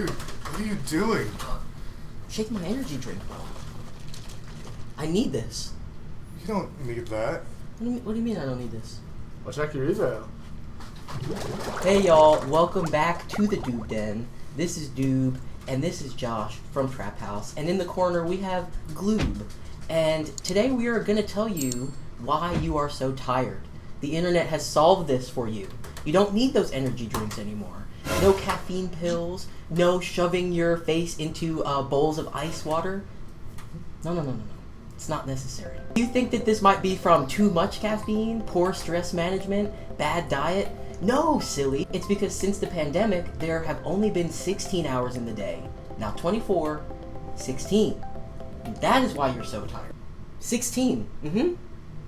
Dude, what are you doing? Shake my energy drink, bro. I need this. You don't need that. What do you mean I don't need this? I'll check your email. Hey y'all, welcome back to the Doob Den. This is Doob, and this is Josh from Trap House. And in the corner we have Gloob. And today we are going to tell you why you are so tired. The internet has solved this for you. You don't need those energy drinks anymore. No caffeine pills, no shoving your face into bowls of ice water. No. It's not necessary. Do you think that this might be from too much caffeine, poor stress management, bad diet? No, silly. It's because since the pandemic, there have only been 16 hours in the day. Not 24, 16. And that is why you're so tired. 16.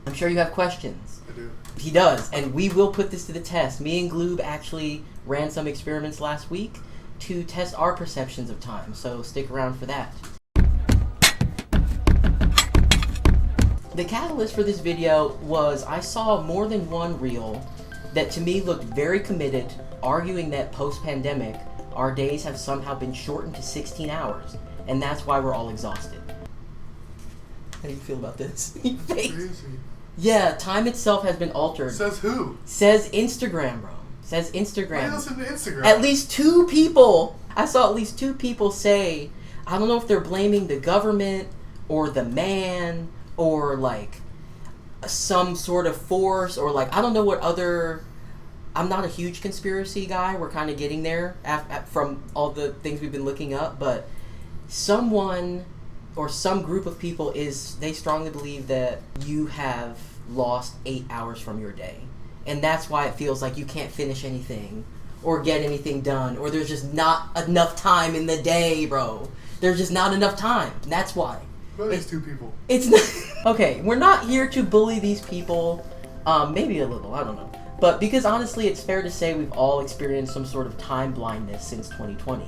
I'm sure you have questions. I do. He does, and we will put this to the test. Me and Gloob actually ran some experiments last week to test our perceptions of time, so stick around for that. The catalyst for this video was I saw more than one reel that to me looked very committed, arguing that post-pandemic, our days have somehow been shortened to 16 hours, and that's why we're all exhausted. How do you feel about this? Crazy. Yeah, time itself has been altered. Says who? Says Instagram, bro. Says Instagram. Why do you listen to Instagram? At least 2 people. I saw at least 2 people say, I don't know if they're blaming the government or the man or like some sort of force or like I don't know what other. I'm not a huge conspiracy guy. We're kind of getting there from all the things we've been looking up, but someone or some group of people they strongly believe that you have lost 8 hours from your day. And that's why it feels like you can't finish anything or get anything done, or there's just not enough time in the day, bro. There's just not enough time. That's why. Who are these 2 people? It's not, okay, we're not here to bully these people. Maybe a little, I don't know. But because honestly, it's fair to say we've all experienced some sort of time blindness since 2020.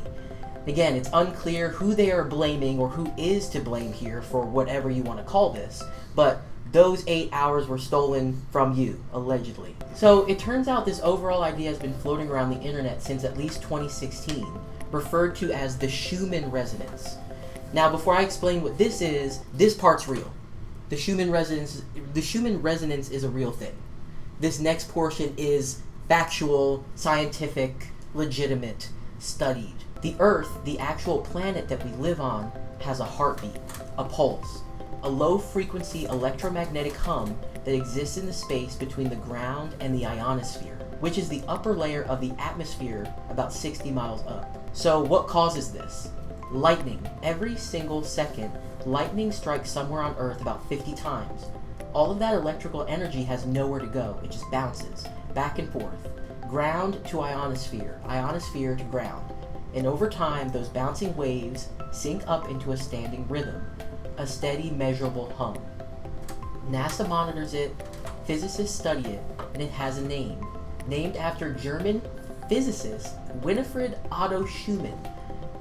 Again, it's unclear who they are blaming or who is to blame here for whatever you want to call this, but those 8 hours were stolen from you, allegedly. So it turns out this overall idea has been floating around the internet since at least 2016, referred to as the Schumann resonance. Now, before I explain what this is, this part's real. The Schumann resonance is a real thing. This next portion is factual, scientific, legitimate, studied. The Earth, the actual planet that we live on, has a heartbeat, a pulse, a low-frequency electromagnetic hum that exists in the space between the ground and the ionosphere, which is the upper layer of the atmosphere about 60 miles up. So what causes this? Lightning. Every single second, lightning strikes somewhere on Earth about 50 times. All of that electrical energy has nowhere to go. It just bounces back and forth. Ground to ionosphere, ionosphere to ground. And over time, those bouncing waves sync up into a standing rhythm, a steady, measurable hum. NASA monitors it, physicists study it, and it has a name, named after German physicist Winifred Otto Schumann,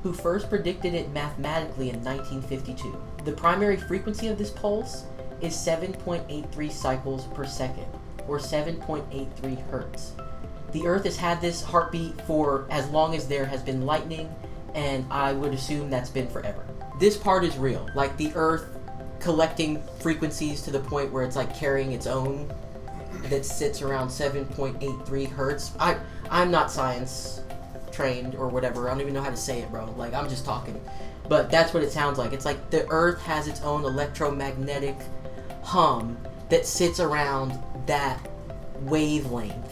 who first predicted it mathematically in 1952. The primary frequency of this pulse is 7.83 cycles per second, or 7.83 hertz. The Earth has had this heartbeat for as long as there has been lightning, and I would assume that's been forever. This part is real, like the Earth collecting frequencies to the point where it's like carrying its own that sits around 7.83 hertz. I'm not science trained or whatever. I don't even know how to say it, bro. Like, I'm just talking. But that's what it sounds like. It's like the Earth has its own electromagnetic hum that sits around that wavelength.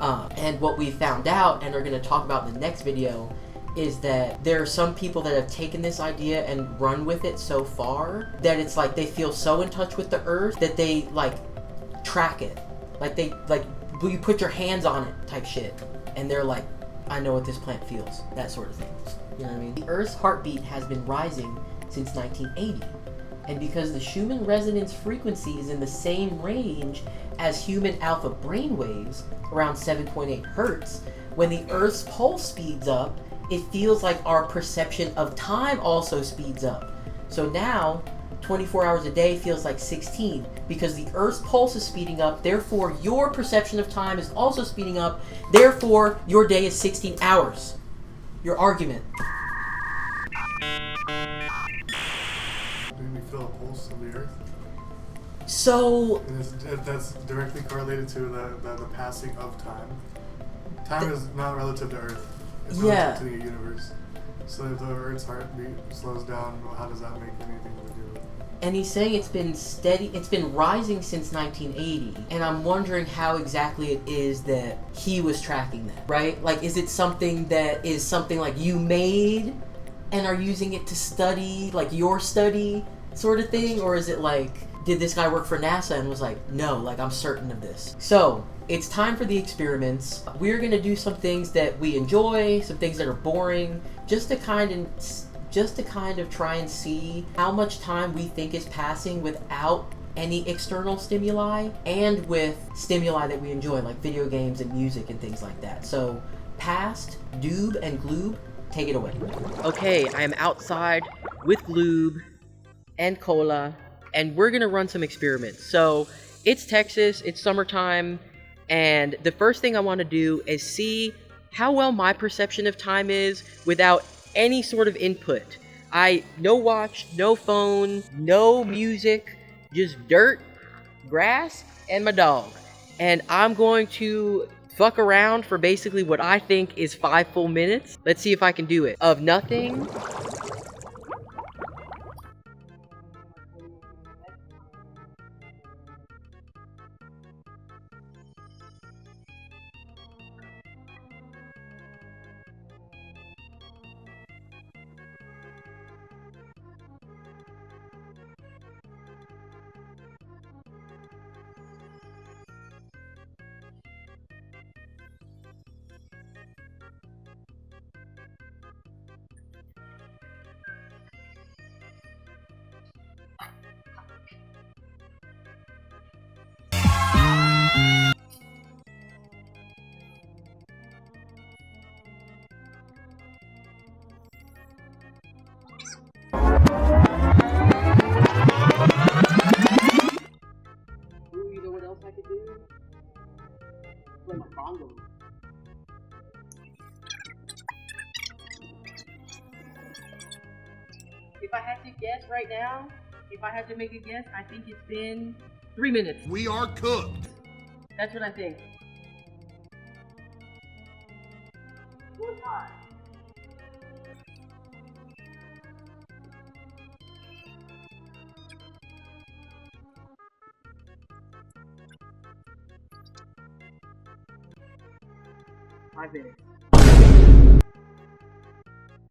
And what we found out, and are going to talk about in the next video, is that there are some people that have taken this idea and run with it so far that it's like they feel so in touch with the Earth that they like track it. Like you put your hands on it type shit. And they're like, I know what this plant feels. That sort of thing. You know what I mean? The Earth's heartbeat has been rising since 1980. And because the Schumann resonance frequency is in the same range as human alpha brainwaves, around 7.8 hertz, when the Earth's pulse speeds up, it feels like our perception of time also speeds up. So now, 24 hours a day feels like 16 because the Earth's pulse is speeding up, therefore your perception of time is also speeding up, therefore your day is 16 hours. Your argument. Did we feel a pulse of the Earth? So And that's directly correlated to the passing of time. Time is not relative to Earth. It's relative to the universe. So if the Earth's heartbeat slows down, how does that make anything to do with it? and he's saying it's been steady, it's been rising since 1980, and I'm wondering how exactly it is that he was tracking that, right? Like, is it something that is something like you made and are using it to study, like your study sort of thing, or is it like, did this guy work for NASA and was like, no, like I'm certain of this? So it's time for the experiments. We're gonna do some things that we enjoy, some things that are boring, just to kind of try and see how much time we think is passing without any external stimuli and with stimuli that we enjoy, like video games and music and things like that. So past, Doob and Gloob, take it away. Okay, I am outside with Gloob and Cola, and we're gonna run some experiments. So it's Texas, it's summertime, and the first thing I want to do is see how well my perception of time is without any sort of input. No watch, no phone, no music, just dirt, grass, and my dog. And I'm going to fuck around for basically what I think is 5 full minutes. Let's see if I can do it. Of nothing. You know what else I could do? Play my bongo. If I had to guess right now, if I had to make a guess, I think it's been 3 minutes. We are cooked. That's what I think. Who's hot? Five minutes.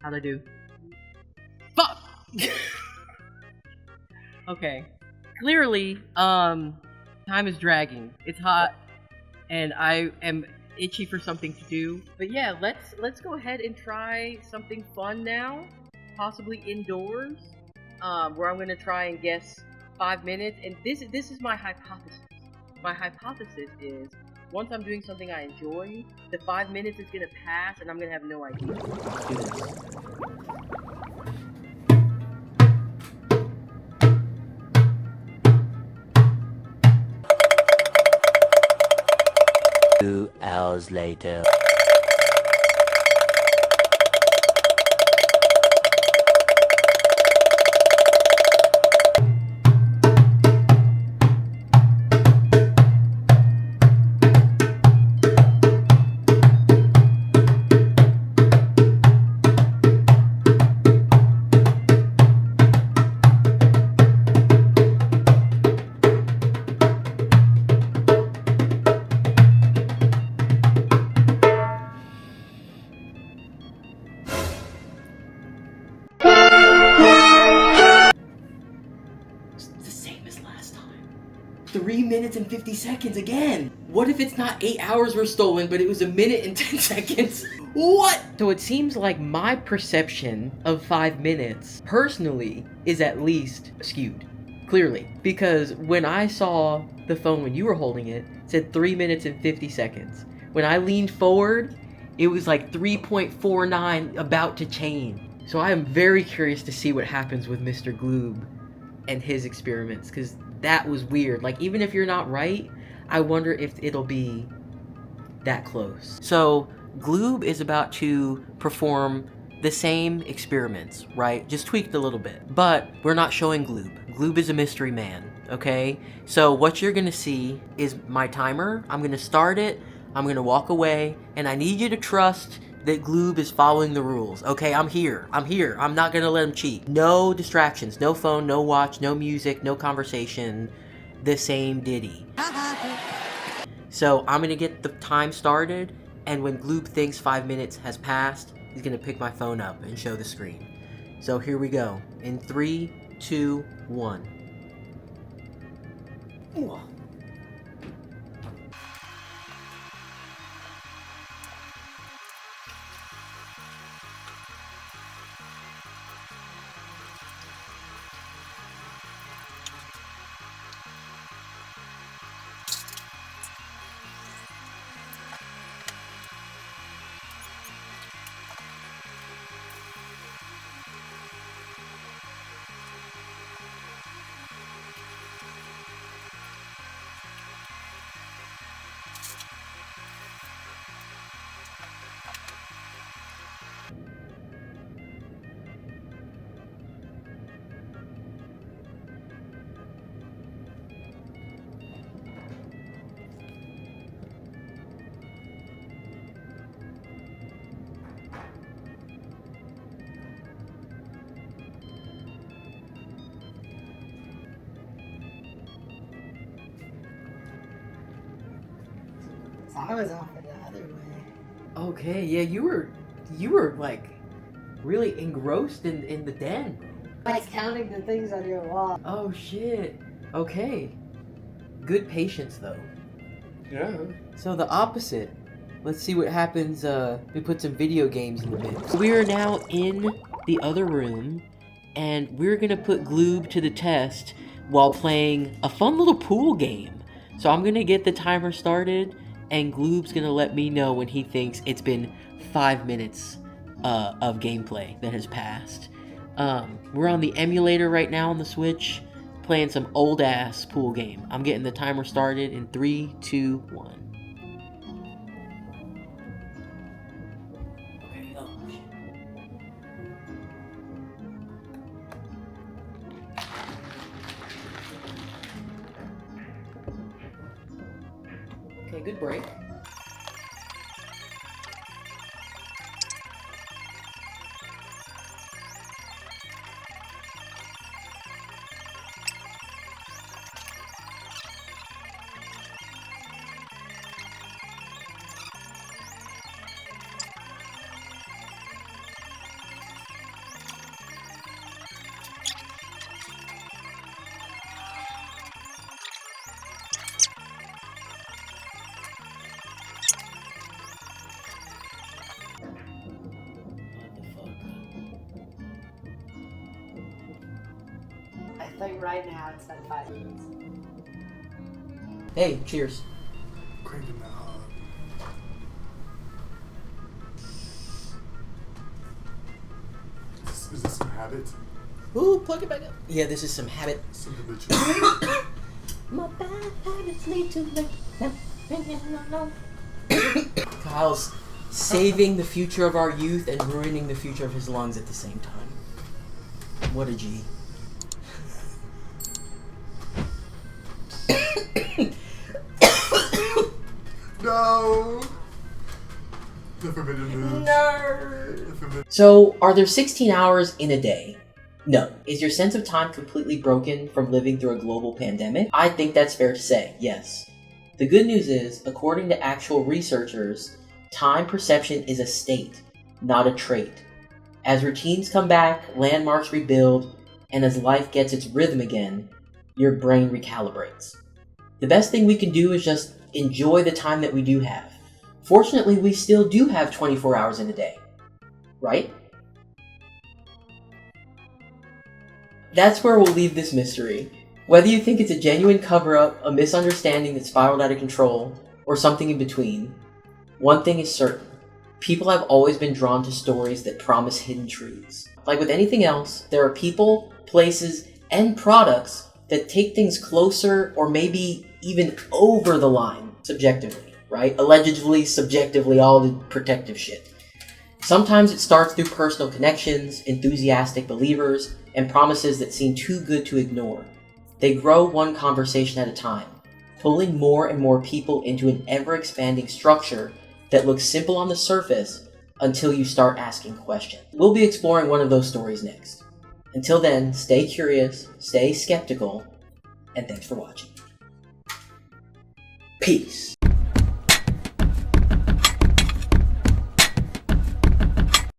How'd I do? Fuck! Okay. Clearly, time is dragging. It's hot, and I am itchy for something to do. But yeah, let's go ahead and try something fun now, possibly indoors, where I'm gonna try and guess 5 minutes. And this is my hypothesis. My hypothesis is, once I'm doing something I enjoy, the 5 minutes is gonna pass, and I'm gonna have no idea. Let's do this. 2 hours later. The same as last time. 3 minutes and 50 seconds again. What if it's not 8 hours were stolen, but it was 1 minute and 10 seconds? What? So it seems like my perception of 5 minutes, personally, is at least skewed. Clearly. Because when I saw the phone when you were holding it, it said 3 minutes and 50 seconds. When I leaned forward, it was like 3.49 about to change. So I am very curious to see what happens with Mr. Gloob and his experiments, because that was weird. Like, even if you're not right, I wonder if it'll be that close. So Gloob is about to perform the same experiments, right? Just tweaked a little bit. But we're not showing Gloob. Gloob is a mystery man, okay? So what you're gonna see is my timer. I'm gonna start it, I'm gonna walk away, and I need you to trust that Gloob is following the rules. Okay, I'm here. I'm not gonna let him cheat. No distractions, no phone, no watch, no music, no conversation. The same ditty. So I'm gonna get the time started, and when Gloob thinks 5 minutes has passed, he's gonna pick my phone up and show the screen. So here we go. In 3, 2, 1. Ooh. I was off it the other way. Okay, yeah, you were like really engrossed in the den. I was counting the things on your wall. Oh shit. Okay. Good patience though. Yeah. So the opposite. Let's see what happens. We put some video games in the mix. We are now in the other room, and we're gonna put Gloob to the test while playing a fun little pool game. So I'm gonna get the timer started, and Gloob's gonna let me know when he thinks it's been 5 minutes of gameplay that has passed. We're on the emulator right now on the Switch, playing some old ass pool game. I'm getting the timer started in 3, 2, 1. Okay, oh shit. Okay, good break. I think right now it's at 5 minutes. Hey, cheers. Cranking that hard. Is this some habit? Ooh, plug it back up. Yeah, this is some habit. Some habitual. My bad habits lead to the... Kyle's saving the future of our youth and ruining the future of his lungs at the same time. What a G. No! The forbidden move. No. The forbidden... So, are there 16 hours in a day? No. Is your sense of time completely broken from living through a global pandemic? I think that's fair to say, yes. The good news is, according to actual researchers, time perception is a state, not a trait. As routines come back, landmarks rebuild, and as life gets its rhythm again, your brain recalibrates. The best thing we can do is just enjoy the time that we do have. Fortunately, we still do have 24 hours in a day. Right? That's where we'll leave this mystery. Whether you think it's a genuine cover-up, a misunderstanding that spiraled out of control, or something in between, one thing is certain. People have always been drawn to stories that promise hidden truths. Like with anything else, there are people, places, and products that take things closer or maybe even over the line subjectively, right? Allegedly, subjectively, all the protective shit. Sometimes it starts through personal connections, enthusiastic believers, and promises that seem too good to ignore. They grow one conversation at a time, pulling more and more people into an ever-expanding structure that looks simple on the surface until you start asking questions. We'll be exploring one of those stories next. Until then, stay curious, stay skeptical, and thanks for watching. Peace.